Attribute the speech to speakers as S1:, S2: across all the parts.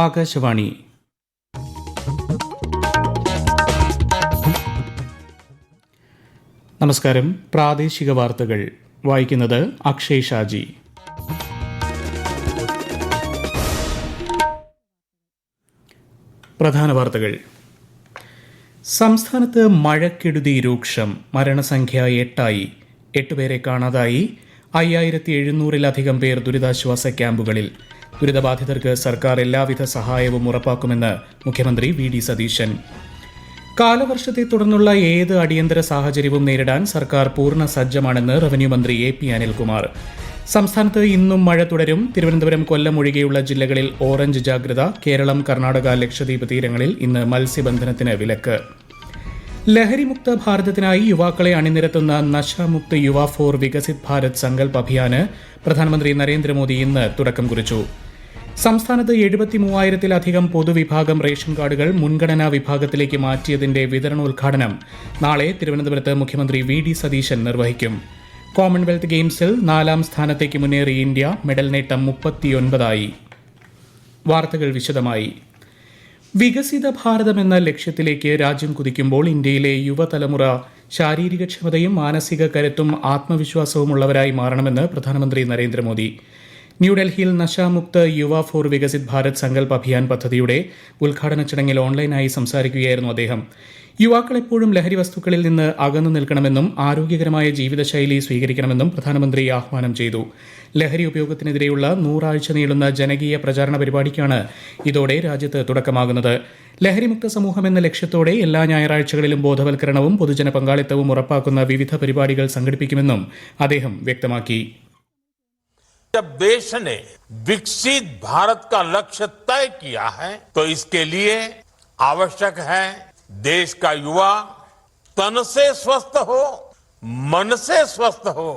S1: ആകാശവാണി. നമസ്കാരം. പ്രാദേശിക വാർത്തകൾ വായിക്കുന്നത് അക്ഷയ് ഷാജി. പ്രധാന വാർത്തകൾ. സംസ്ഥാനത്ത് മഴക്കെടുതി രൂക്ഷം. മരണസംഖ്യ 8 പേരെ കാണാതായി. 5700-ലധികം പേർ ദുരിതാശ്വാസ ക്യാമ്പുകളിൽ. ദുരിതബാധിതർക്ക് സർക്കാർ എല്ലാവിധ സഹായവും ഉറപ്പാക്കുമെന്ന് മുഖ്യമന്ത്രി വി.ഡി. സതീശൻ. കാലവർഷത്തെ തുടർന്നുള്ള ഏത് അടിയന്തര സാഹചര്യവും നേരിടാൻ സർക്കാർ പൂർണ്ണ സജ്ജമാണെന്ന് റവന്യൂ മന്ത്രി എ.പി. അനിൽകുമാർ. സംസ്ഥാനത്ത് ഇന്നും മഴ തുടരും. തിരുവനന്തപുരം, കൊല്ലം ഒഴികെയുള്ള ജില്ലകളിൽ ഓറഞ്ച് ജാഗ്രത. കേരളം, കർണാടക, ലക്ഷദ്വീപ് തീരങ്ങളിൽ ഇന്ന് മത്സ്യബന്ധനത്തിന് വിലക്ക്. ലഹരിമുക്ത ഭാരതത്തിനായി യുവാക്കളെ അണിനിരത്തുന്ന നശാമുക്ത് യുവ ഫോർ വികസിത് ഭാരത് സങ്കൽപ് അഭിയാന് പ്രധാനമന്ത്രി നരേന്ദ്രമോദി ഇന്ന് തുടക്കം കുറിച്ചു. സംസ്ഥാനത്ത് 73,000-ലധികം പൊതുവിഭാഗം റേഷൻ കാർഡുകൾ മുൻഗണനാ വിഭാഗത്തിലേക്ക് മാറ്റിയതിന്റെ വിതരണോദ്ഘാടനം നാളെ തിരുവനന്തപുരത്ത് മുഖ്യമന്ത്രി വി.ഡി. സതീശൻ നിർവഹിക്കും. കോമൺവെൽത്ത് ഗെയിംസിൽ 4ാം സ്ഥാനത്തേക്ക് മുന്നേറി ഇന്ത്യ. മെഡൽ നേട്ടം 39. വാർത്തകൾ വിശദമായി. വികസിത ഭാരതം എന്ന ലക്ഷ്യത്തിലേക്ക് രാജ്യം കുതിക്കുമ്പോൾ ഇന്ത്യയിലെ യുവതലമുറ ശാരീരികക്ഷമതയും മാനസിക കരുത്തും ആത്മവിശ്വാസവും ഉള്ളവരായി മാറണമെന്ന് പ്രധാനമന്ത്രി നരേന്ദ്രമോദി. ന്യൂഡൽഹിയിൽ നശാമുക്ത് യുവ ഫോർ വികസിത് ഭാരത് സങ്കൽപ് അഭിയാൻ പദ്ധതിയുടെ ഉദ്ഘാടന ചടങ്ങിൽ ഓൺലൈനായി സംസാരിക്കുകയായിരുന്നു അദ്ദേഹം. യുവാക്കൾ എപ്പോഴും ലഹരി വസ്തുക്കളിൽ നിന്ന് അകന്നു നിൽക്കണമെന്നും ആരോഗ്യകരമായ ജീവിതശൈലി സ്വീകരിക്കണമെന്നും പ്രധാനമന്ത്രി ആഹ്വാനം ചെയ്തു. ലഹരി ഉപയോഗത്തിനെതിരെയുള്ള 100 ആഴ്ച നീളുന്ന ജനകീയ പ്രചാരണ പരിപാടിക്കാണ് ഇതോടെ രാജ്യത്ത് തുടക്കമാകുന്നത്. ലഹരിമുക്ത സമൂഹം എന്ന ലക്ഷ്യത്തോടെ എല്ലാ ഞായറാഴ്ചകളിലും ബോധവൽക്കരണവും പൊതുജന പങ്കാളിത്തവും ഉറപ്പാക്കുന്ന വിവിധ പരിപാടികൾ സംഘടിപ്പിക്കുമെന്നും അദ്ദേഹം വ്യക്തമാക്കി.
S2: जब देश ने विकसित भारत का लक्ष्य तय किया है तो इसके लिए आवश्यक है देश का युवा तन से स्वस्थ हो, मन से स्वस्थ हो,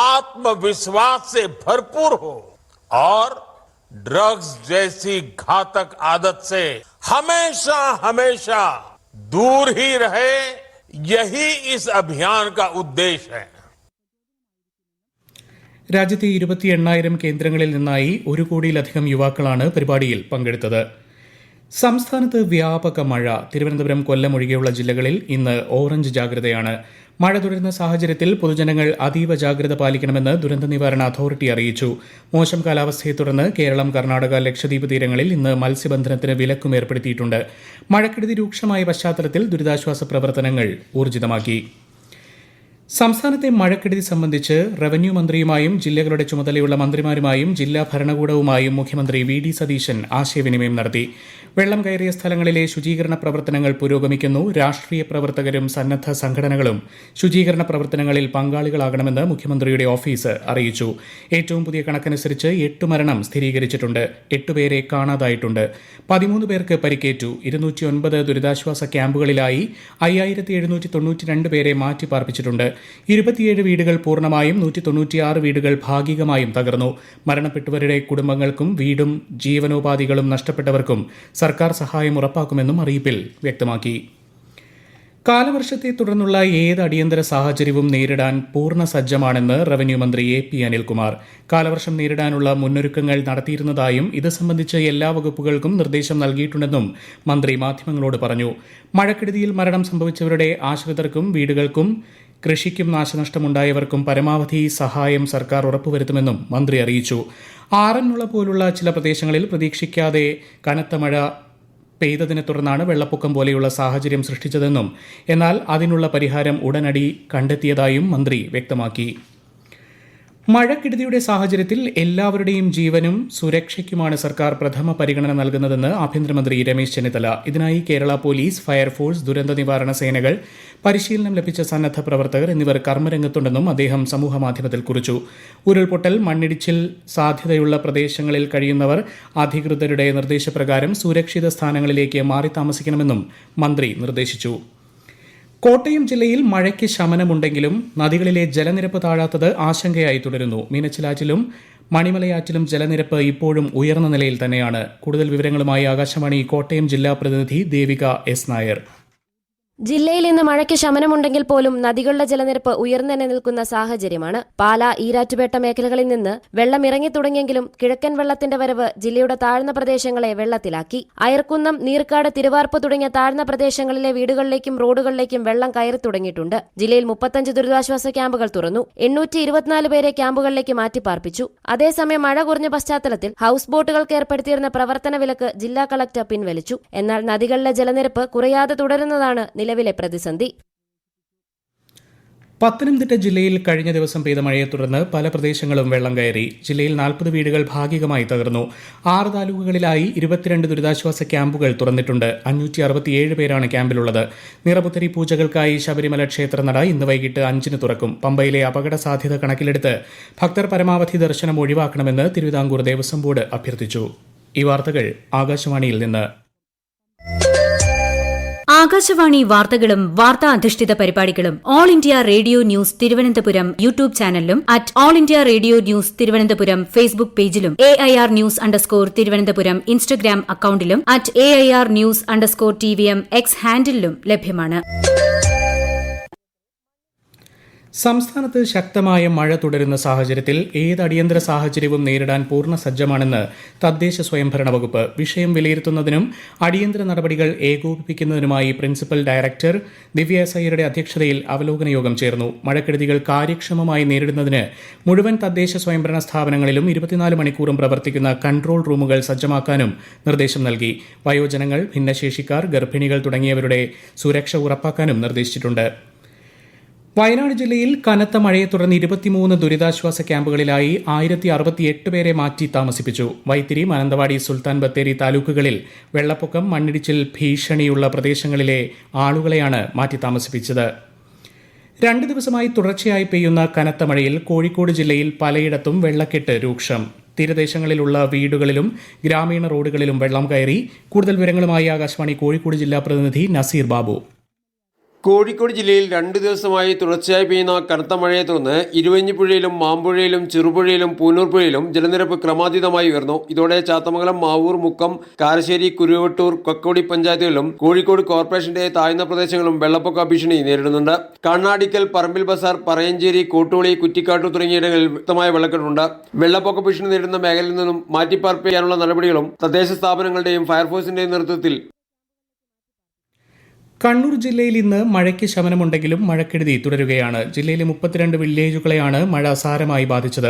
S2: आत्मविश्वास से भरपूर हो और ड्रग्स जैसी घातक आदत से हमेशा हमेशा दूर ही रहे. यही इस अभियान का उद्देश्य है.
S1: രാജ്യത്തെ 28,000 കേന്ദ്രങ്ങളിൽ നിന്നായി 1 കോടിയിലധികം യുവാക്കളാണ് പരിപാടിയിൽ പങ്കെടുത്തത്. സംസ്ഥാനത്ത് വ്യാപക മഴ. തിരുവനന്തപുരം, കൊല്ലം ഒഴികെയുള്ള ജില്ലകളിൽ ഇന്ന് ഓറഞ്ച് ജാഗ്രതയാണ്. മഴ തുടരുന്ന സാഹചര്യത്തിൽ പൊതുജനങ്ങൾ അതീവ ജാഗ്രത പാലിക്കണമെന്ന് ദുരന്ത നിവാരണ അതോറിറ്റി അറിയിച്ചു. മോശം കാലാവസ്ഥയെ തുടർന്ന് കേരളം, കർണാടക, ലക്ഷദ്വീപ് തീരങ്ങളിൽ ഇന്ന് മത്സ്യബന്ധനത്തിന് വിലക്കും ഏർപ്പെടുത്തിയിട്ടുണ്ട്. മഴക്കെടുതി രൂക്ഷമായ പശ്ചാത്തലത്തിൽ ദുരിതാശ്വാസ പ്രവർത്തനങ്ങൾ ഊർജിതമാക്കി. സംസ്ഥാനത്തെ മഴക്കെടുതി സംബന്ധിച്ച് റവന്യൂ മന്ത്രിയുമായും ജില്ലകളുടെ ചുമതലയുള്ള മന്ത്രിമാരുമായും ജില്ലാ ഭരണകൂടവുമായും മുഖ്യമന്ത്രി വി.ഡി. സതീശൻ ആശയവിനിമയം നടത്തി. വെള്ളം കയറിയ സ്ഥലങ്ങളിലെ ശുചീകരണ പ്രവർത്തനങ്ങൾ പുരോഗമിക്കുന്നു. രാഷ്ട്രീയ പ്രവർത്തകരും സന്നദ്ധ സംഘടനകളും ശുചീകരണ പ്രവർത്തനങ്ങളിൽ പങ്കാളികളാകണമെന്ന് മുഖ്യമന്ത്രിയുടെ ഓഫീസ് അറിയിച്ചു. ഏറ്റവും പുതിയ കണക്കനുസരിച്ച് 8 മരണം സ്ഥിരീകരിച്ചിട്ടുണ്ട്. 8 പേരെ കാണാതായിട്ടുണ്ട്. 13 പേർക്ക് പരിക്കേറ്റു. 209 ദുരിതാശ്വാസ ക്യാമ്പുകളിലായി 5,792 പേരെ മാറ്റിപ്പാർപ്പിച്ചിട്ടുണ്ട്. 27 വീടുകൾ പൂർണ്ണമായും 196 വീടുകൾ ഭാഗികമായും തകർന്നു. മരണപ്പെട്ടവരുടെ കുടുംബങ്ങൾക്കും വീടും ജീവനോപാധികളും നഷ്ടപ്പെട്ടവർക്കും സർക്കാർ സഹായം ഉറപ്പാക്കുമെന്നും അറിയിപ്പിൽ വ്യക്തമാക്കി. കാലവർഷത്തെ തുടർന്നുള്ള ഏത് അടിയന്തര സാഹചര്യവും നേരിടാൻ പൂർണ്ണ സജ്ജമാണെന്ന് റവന്യൂ മന്ത്രി എ.പി. അനിൽകുമാർ. കാലവർഷം നേരിടാനുള്ള മുന്നൊരുക്കങ്ങൾ നടത്തിയിരുന്നതായും ഇത് സംബന്ധിച്ച് എല്ലാ വകുപ്പുകൾക്കും നിർദ്ദേശം നൽകിയിട്ടുണ്ടെന്നും മന്ത്രി മാധ്യമങ്ങളോട് പറഞ്ഞു. മഴക്കെടുതിയിൽ മരണം സംഭവിച്ചവരുടെ ആശ്രിതർക്കും വീടുകൾക്കും കൃഷിക്കും നാശനഷ്ടമുണ്ടായവർക്കും പരമാവധി സഹായം സർക്കാർ ഉറപ്പുവരുത്തുമെന്നും മന്ത്രി അറിയിച്ചു. ആറന്മുള പോലുള്ള ചില പ്രദേശങ്ങളിൽ പ്രതീക്ഷിക്കാതെ കനത്ത മഴ പെയ്തതിനെ തുടർന്നാണ് വെള്ളപ്പൊക്കം പോലെയുള്ള സാഹചര്യം സൃഷ്ടിച്ചതെന്നും എന്നാൽ അതിനുള്ള പരിഹാരം ഉടനടി കണ്ടെത്തിയതായും മന്ത്രി വ്യക്തമാക്കി. മഴക്കെടുതിയുടെ സാഹചര്യത്തിൽ എല്ലാവരുടെയും ജീവനും സുരക്ഷയ്ക്കുമാണ് സർക്കാർ പ്രഥമ പരിഗണന നൽകുന്നതെന്ന് ആഭ്യന്തരമന്ത്രി രമേശ് ചെന്നിത്തല. ഇതിനായി കേരള പോലീസ്, ഫയർഫോഴ്സ്, ദുരന്ത നിവാരണ സേനകൾ, പരിശീലനം ലഭിച്ച സന്നദ്ധ പ്രവർത്തകർ എന്നിവർ കർമ്മരംഗത്തുണ്ടെന്നും അദ്ദേഹം സമൂഹമാധ്യമത്തിൽ കുറിച്ചു. ഉരുൾപൊട്ടൽ, മണ്ണിടിച്ചിൽ സാധ്യതയുള്ള പ്രദേശങ്ങളിൽ കഴിയുന്നവർ അധികൃതരുടെ നിർദ്ദേശപ്രകാരം സുരക്ഷിത സ്ഥാനങ്ങളിലേക്ക് മാറി താമസിക്കണമെന്നും മന്ത്രി നിർദ്ദേശിച്ചു. കോട്ടയം ജില്ലയിൽ മഴയ്ക്ക് ശമനമുണ്ടെങ്കിലും നദികളിലെ ജലനിരപ്പ് താഴാത്തത് ആശങ്കയായി തുടരുന്നു. മീനച്ചിലാറ്റിലും മണിമലയാറ്റിലും ജലനിരപ്പ് ഇപ്പോഴും ഉയർന്ന നിലയിൽ തന്നെയാണ്. കൂടുതൽ വിവരങ്ങളുമായി ആകാശവാണി കോട്ടയം ജില്ലാ പ്രതിനിധി ദേവിക എസ്. നായർ.
S3: ജില്ലയിൽ ഇന്ന് മഴയ്ക്ക് ശമനമുണ്ടെങ്കിൽ പോലും നദികളുടെ ജലനിരപ്പ് ഉയർന്നു തന്നെ നിൽക്കുന്ന സാഹചര്യമാണ്. പാല, ഈരാറ്റുപേട്ട മേഖലകളിൽ നിന്ന് വെള്ളം ഇറങ്ങി തുടങ്ങിയെങ്കിലും കിഴക്കൻ വെള്ളത്തിന്റെ വരവ് ജില്ലയുടെ താഴ്ന്ന പ്രദേശങ്ങളെ വെള്ളത്തിലാക്കി. അയർക്കുന്നം, നീർക്കാട്, തിരുവാർപ്പ് തുടങ്ങിയ താഴ്ന്ന പ്രദേശങ്ങളിലെ വീടുകളിലേക്കും റോഡുകളിലേക്കും വെള്ളം കയറി തുടങ്ങിയിട്ടുണ്ട്. ജില്ലയിൽ 35 ദുരിതാശ്വാസ ക്യാമ്പുകൾ തുറന്നു. 824 പേരെ ക്യാമ്പുകളിലേക്ക് മാറ്റിപ്പാർപ്പിച്ചു. അതേസമയം മഴ കുറഞ്ഞ പശ്ചാത്തലത്തിൽ ഹൌസ് ബോട്ടുകൾക്ക് ഏർപ്പെടുത്തിയിരുന്ന പ്രവർത്തന വിലക്ക് ജില്ലാ കളക്ടർ പിൻവലിച്ചു. എന്നാൽ നദികളിലെ ജലനിരപ്പ് കുറയാതെ തുടരുന്നതാണ് നിലവിലെ പ്രതിസന്ധി.
S1: പത്തനംതിട്ട ജില്ലയിൽ കഴിഞ്ഞ ദിവസം പെയ്ത മഴയെ തുടർന്ന് പല പ്രദേശങ്ങളും വെള്ളം കയറി. ജില്ലയിൽ 40 വീടുകൾ ഭാഗികമായി തകർന്നു. 6 താലൂക്കുകളിലായി 22 ദുരിതാശ്വാസ ക്യാമ്പുകൾ തുറന്നിട്ടുണ്ട്. 567 പേരാണ് ക്യാമ്പിലുള്ളത്. നിറപുത്തരി പൂജകൾക്കായി ശബരിമല ക്ഷേത്രനട ഇന്ന് വൈകിട്ട് 5-ന് തുറക്കും. പമ്പയിലെ അപകട സാധ്യത കണക്കിലെടുത്ത് ഭക്തർ പരമാവധി ദർശനം ഒഴിവാക്കണമെന്ന് തിരുവിതാംകൂർ ദേവസ്വം ബോർഡ് അഭ്യർത്ഥിച്ചു. ഈ വാർത്തകൾ ആകാശവാണിയിൽ നിന്ന്.
S4: ആകാശവാണി വാർത്തകളും വാർത്താ അധിഷ്ഠിത പരിപാടികളും all India radio news Thiruvananthapuram YouTube ചാനലിലും @all India radio news Thiruvananthapuram Facebook പേജിലും AIR ന്യൂസ് _ തിരുവനന്തപുരം ഇൻസ്റ്റഗ്രാം അക്കൌണ്ടിലും @AIR ന്യൂസ് _ TVM X ഹാൻഡിലും ലഭ്യമാണ്.
S1: സംസ്ഥാനത്ത് ശക്തമായ മഴ തുടരുന്ന സാഹചര്യത്തിൽ ഏത് അടിയന്തര സാഹചര്യവും നേരിടാൻ പൂർണ്ണ സജ്ജമാണെന്ന് തദ്ദേശ സ്വയംഭരണ വകുപ്പ്. വിഷയം വിലയിരുത്തുന്നതിനും അടിയന്തര നടപടികൾ ഏകോപിപ്പിക്കുന്നതിനുമായി പ്രിൻസിപ്പൽ ഡയറക്ടർ ദിവ്യ SIയുടെ അധ്യക്ഷതയിൽ അവലോകന യോഗം ചേർന്നു. മഴക്കെടുതികൾ കാര്യക്ഷമമായി നേരിടുന്നതിന് മുഴുവൻ തദ്ദേശ സ്വയംഭരണ സ്ഥാപനങ്ങളിലും 24 മണിക്കൂറും പ്രവർത്തിക്കുന്ന കൺട്രോൾ റൂമുകൾ സജ്ജമാക്കാനും നിർദ്ദേശം നൽകി. വയോജനങ്ങൾ, ഭിന്നശേഷിക്കാർ, ഗർഭിണികൾ തുടങ്ങിയവരുടെ സുരക്ഷ ഉറപ്പാക്കാനും നിർദ്ദേശിച്ചിട്ടുണ്ട്. വയനാട് ജില്ലയിൽ കനത്ത മഴയെ തുടർന്ന് 23 ദുരിതാശ്വാസ ക്യാമ്പുകളിലായി 1068 പേരെ മാറ്റി താമസിപ്പിച്ചു. വൈത്തിരി, മാനന്തവാടി, സുൽത്താൻ ബത്തേരി താലൂക്കുകളിൽ വെള്ളപ്പൊക്കം, മണ്ണിടിച്ചിൽ ഭീഷണിയുള്ള പ്രദേശങ്ങളിലെ ആളുകളെയാണ് മാറ്റി താമസിപ്പിച്ചത്. 2 ദിവസമായി തുടർച്ചയായി പെയ്യുന്ന കനത്ത മഴയിൽ കോഴിക്കോട് ജില്ലയിൽ പലയിടത്തും വെള്ളക്കെട്ട് രൂക്ഷം. തീരദേശങ്ങളിലുള്ള വീടുകളിലും ഗ്രാമീണ റോഡുകളിലും വെള്ളം കയറി. കൂടുതൽ വിവരങ്ങളുമായി ആകാശവാണി കോഴിക്കോട് ജില്ലാ പ്രതിനിധി നസീർ ബാബു.
S5: കോഴിക്കോട് ജില്ലയിൽ 2 ദിവസമായി തുടർച്ചയായി പെയ്യുന്ന കനത്ത മഴയെ തുടർന്ന് ഇരുവഞ്ഞിപ്പുഴയിലും മാമ്പുഴയിലും ചെറുപുഴയിലും പൂനൂർ പുഴയിലും ജലനിരപ്പ് ക്രമാതീതമായി ഉയർന്നു. ഇതോടെ ചാത്തമംഗലം, മാവൂർ, മുക്കം, കാരശ്ശേരി, കുരുവട്ടൂർ, കൊക്കോടി പഞ്ചായത്തുകളിലും കോഴിക്കോട് കോർപ്പറേഷന്റെ താഴ്ന്ന പ്രദേശങ്ങളും വെള്ളപ്പൊക്ക ഭീഷണി നേരിടുന്നുണ്ട്. കണ്ണാടിക്കൽ, പറമ്പിൽ ബസാർ, പറയഞ്ചേരി, കോട്ടൂളി, കുറ്റിക്കാട്ടൂർ തുടങ്ങിയിടങ്ങളിൽ വ്യക്തമായ വെള്ളക്കെട്ടുണ്ട്. വെള്ളപ്പൊക്ക ഭീഷണി നേരിടുന്ന മേഖലയിൽ നിന്നും മാറ്റിപ്പാർപ്പിക്കാനുള്ള നടപടികളും തദ്ദേശ സ്ഥാപനങ്ങളുടെയും ഫയർഫോഴ്സിന്റെയും നേതൃത്വത്തിൽ.
S1: കണ്ണൂർ ജില്ലയിൽ ഇന്ന് മഴയ്ക്ക് ശമനമുണ്ടെങ്കിലും മഴക്കെടുതി തുടരുകയാണ്. ജില്ലയിലെ 32 വില്ലേജുകളെയാണ് മഴ സാരമായി ബാധിച്ചത്.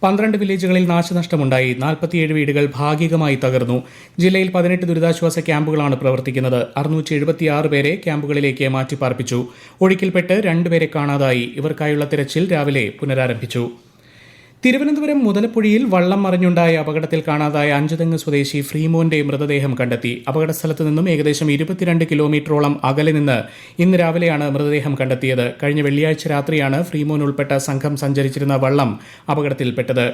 S1: 12 വില്ലേജുകളിൽ നാശനഷ്ടമുണ്ടായി. 47 വീടുകൾ ഭാഗികമായി തകർന്നു. ജില്ലയിൽ 18 ദുരിതാശ്വാസ ക്യാമ്പുകളാണ് പ്രവർത്തിക്കുന്നത്. 676 പേരെ ക്യാമ്പുകളിലേക്ക് മാറ്റിപ്പാർപ്പിച്ചു. ഒഴുക്കിൽപ്പെട്ട് 2 പേരെ കാണാതായി. ഇവർക്കായുള്ള തിരച്ചിൽ രാവിലെ പുനരാരംഭിച്ചു. തിരുവനന്തപുരം മുതലപ്പുഴയിൽ വള്ളം മറിഞ്ഞുണ്ടായ അപകടത്തിൽ കാണാതായ അഞ്ചുതെങ്ങ് സ്വദേശി ഫ്രീമോന്റെ മൃതദേഹം കണ്ടെത്തി. അപകടസ്ഥലത്ത് നിന്നും ഏകദേശം 22 കിലോമീറ്ററോളം അകലെ നിന്ന് ഇന്ന് രാവിലെയാണ് മൃതദേഹം കണ്ടെത്തിയത്. കഴിഞ്ഞ വെള്ളിയാഴ്ച രാത്രിയാണ് ഫ്രീമോൻ ഉൾപ്പെട്ട സംഘം സഞ്ചരിച്ചിരുന്ന വള്ളം അപകടത്തിൽപ്പെട്ടത്.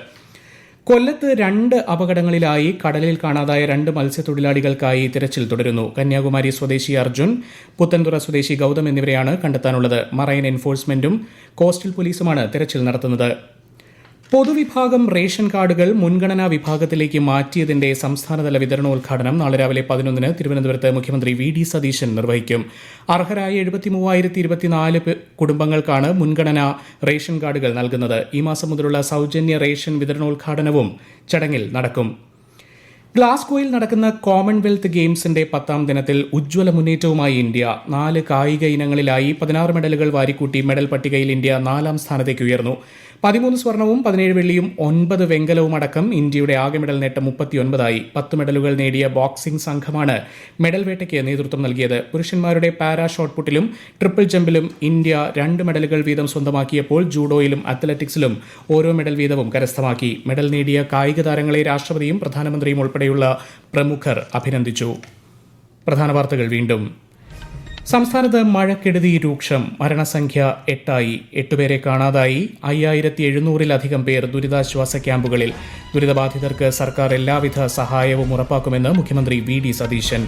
S1: കൊല്ലത്ത് 2 അപകടങ്ങളിലായി കടലിൽ കാണാതായ 2 മത്സ്യത്തൊഴിലാളികൾക്കായി തിരച്ചിൽ തുടരുന്നു. കന്യാകുമാരി സ്വദേശി അർജുൻ, പുത്തൻതുറ സ്വദേശി ഗൗതം എന്നിവരെയാണ് കണ്ടെത്താനുള്ളത്. മറൈൻ എൻഫോഴ്സ്മെന്റും കോസ്റ്റൽ പോലീസുമാണ് തിരച്ചിൽ നടത്തുന്നത്. പൊതുവിഭാഗം റേഷൻ കാർഡുകൾ മുൻഗണനാ വിഭാഗത്തിലേക്ക് മാറ്റിയതിന്റെ സംസ്ഥാനതല വിതരണോദ്ഘാടനം നാളെ രാവിലെ 11-ന് തിരുവനന്തപുരത്ത് മുഖ്യമന്ത്രി VD സതീശൻ നിർവഹിക്കും. അർഹരായ 73,024 കുടുംബങ്ങൾക്കാണ് മുൻഗണനാ റേഷൻ കാർഡുകൾ നൽകുന്നത്. ഈ മാസം മുതലുള്ള സൗജന്യ റേഷൻ വിതരണോദ്ഘാടനവും ചടങ്ങിൽ നടക്കും. ഗ്ലാസ്ഗോയിൽ നടക്കുന്ന കോമൺവെൽത്ത് ഗെയിംസിന്റെ 10ാം ദിനത്തിൽ ഉജ്ജ്വല മുന്നേറ്റവുമായി ഇന്ത്യ. 4 കായിക ഇനങ്ങളിലായി 16 മെഡലുകൾ വാരിക്കൂട്ടി മെഡൽ പട്ടികയിൽ ഇന്ത്യ 4ാം സ്ഥാനത്തേക്ക് ഉയർന്നു. 13 സ്വർണവും 17 വെള്ളിയും 9 വെങ്കലവും അടക്കം ഇന്ത്യയുടെ ആകെ മെഡൽ നേട്ടം 39ആയി. 10 മെഡലുകൾ നേടിയ ബോക്സിംഗ് സംഘമാണ് മെഡൽ വേട്ടയ്ക്ക് നേതൃത്വം നൽകിയത്. പുരുഷന്മാരുടെ പാരാ ഷോട്ട്പുട്ടിലും ട്രിപ്പിൾ ജമ്പിലും ഇന്ത്യ 2 മെഡലുകൾ വീതം സ്വന്തമാക്കിയപ്പോൾ ജൂഡോയിലും അത്ലറ്റിക്സിലും ഓരോ മെഡൽ വീതവും കരസ്ഥമാക്കി. മെഡൽ നേടിയ കായിക താരങ്ങളെ രാഷ്ട്രപതിയും പ്രധാനമന്ത്രിയും ഉൾപ്പെടെയുള്ള പ്രമുഖർ അഭിനന്ദിച്ചു. പ്രധാന വാർത്തകൾ വീണ്ടും. സംസ്ഥാനത്ത് മഴക്കെടുതി രൂക്ഷം. മരണസംഖ്യ 8ആയി. 8 പേരെ കാണാതായി. 5700-ലധികം പേർ ദുരിതാശ്വാസ ക്യാമ്പുകളിൽ. ദുരിതബാധിതർക്ക് സർക്കാർ എല്ലാവിധ സഹായവും ഉറപ്പാക്കുമെന്ന് മുഖ്യമന്ത്രി VD സതീശൻ.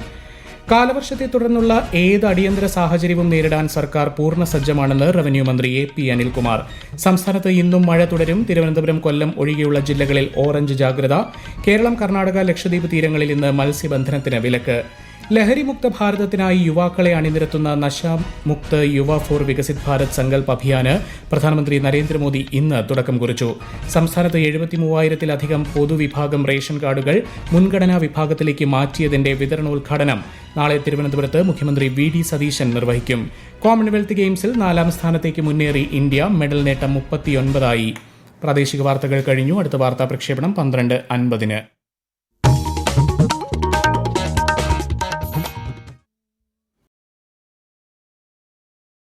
S1: കാലവർഷത്തെ തുടർന്നുള്ള ഏത് അടിയന്തര സാഹചര്യവും നേരിടാൻ സർക്കാർ പൂർണ്ണ സജ്ജമാണെന്ന് റവന്യൂ മന്ത്രി AP അനിൽകുമാർ. സംസ്ഥാനത്ത് ഇന്നും മഴ തുടരും. തിരുവനന്തപുരം, കൊല്ലം ഒഴികെയുള്ള ജില്ലകളിൽ ഓറഞ്ച് ജാഗ്രത. കേരളം, കർണാടക, ലക്ഷദ്വീപ് തീരങ്ങളിൽ ഇന്ന് മത്സ്യബന്ധനത്തിന് വിലക്ക്. ലഹരിമുക്ത ഭാരതത്തിനായി യുവാക്കളെ അണിനിരത്തുന്ന നശാമുക്ത് യുവ ഫോർ വികസിത് ഭാരത് സങ്കൽപ് അഭിയാന് പ്രധാനമന്ത്രി നരേന്ദ്രമോദി ഇന്ന് തുടക്കം കുറിച്ചു. സംസ്ഥാനത്ത് 73,000-ലധികം പൊതുവിഭാഗം റേഷൻ കാർഡുകൾ മുൻഗണനാ വിഭാഗത്തിലേക്ക് മാറ്റിയതിന്റെ വിതരണോദ്ഘാടനം നാളെ തിരുവനന്തപുരത്ത് മുഖ്യമന്ത്രി വി.ഡി. സതീശൻ നിർവഹിക്കും. കോമൺവെൽത്ത് ഗെയിംസിൽ 4-ാം സ്ഥാനത്തേക്ക് മുന്നേറി ഇന്ത്യ. മെഡൽ നേട്ടം 39 പ്രാദേശിക വാർത്തകൾ കഴിഞ്ഞു. അടുത്ത വാർത്താ പ്രക്ഷേപണം 12:50.